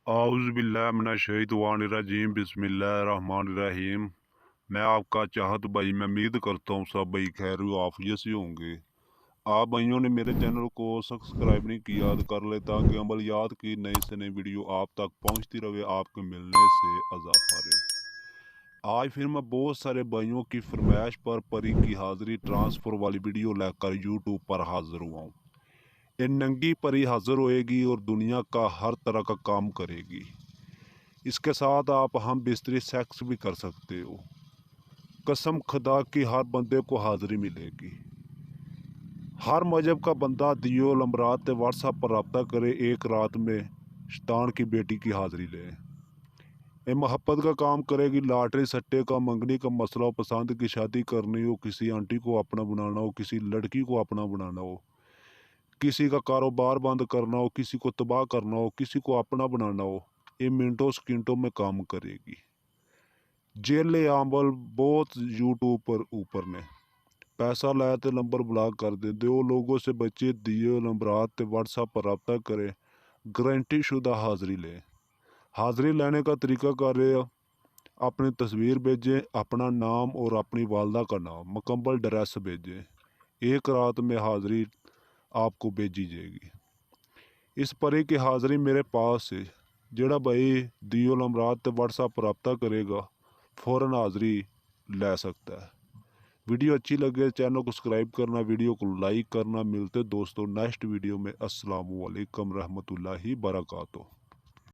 اعوذ باللہ من الشیطان الرجیم بسم اللہ الرحمن الرحیم۔ میں آپ کا چاہت بھائی، میں امید کرتا ہوں سب بھائی خیر و عافیت سے ہوں گے۔ آپ بھائیوں نے میرے چینل کو سبسکرائب نہیں کیا تو کر لے تاکہ عملیات کی نئی سے نئی ویڈیو آپ تک پہنچتی رہے، آپ کے ملنے سے اضافہ رہے۔ آج پھر میں بہت سارے بھائیوں کی فرمائش پر پری کی حاضری ٹرانسفر والی ویڈیو لے کر یوٹیوب پر حاضر ہوا ہوں۔ یہ ننگی پری حاضر ہوئے گی اور دنیا کا ہر طرح کا کام کرے گی۔ اس کے ساتھ آپ ہم بستری سیکس بھی کر سکتے ہو۔ قسم خدا کی ہر بندے کو حاضری ملے گی۔ ہر مذہب کا بندہ دیو لمبرات واٹس ایپ پر رابطہ کرے، ایک رات میں شیطان کی بیٹی کی حاضری لے۔ یہ محبت کا کام کرے گی، لاٹری سٹے کا، منگنی کا مسئلہ ہو، پسند کی شادی کرنی ہو، کسی آنٹی کو اپنا بنانا ہو، کسی لڑکی کو اپنا بنانا ہو، کسی کا کاروبار بند کرنا ہو، کسی کو تباہ کرنا ہو، کسی کو اپنا بنانا ہو، یہ منٹوں سیکنڈوں میں کام کرے گی۔ جیل عامل بہت یوٹیوب پر اوپر نے پیسہ لائے تو نمبر بلاک کر دے، دو لوگوں سے بچے دیو نمبرات واٹس ایپ پر رابطہ کرے، گارنٹی شدہ حاضری لے۔ حاضری لینے کا طریقہ کار ہے، اپنی تصویر بھیجیں، اپنا نام اور اپنی والدہ کا نام، مکمل ڈریس بھیجیں، ایک رات میں حاضری آپ کو بھیجی جائے گی۔ اس پری کی حاضری میرے پاس ہے، جڑا بھائی دیو نمبرات واٹس ایپ پر رابطہ کرے گا فوراً حاضری لے سکتا ہے۔ ویڈیو اچھی لگے چینل کو سبسکرائب کرنا، ویڈیو کو لائک کرنا۔ ملتے دوستوں نیکسٹ ویڈیو میں۔ السلام علیکم رحمۃ اللہ وبرکاتہ۔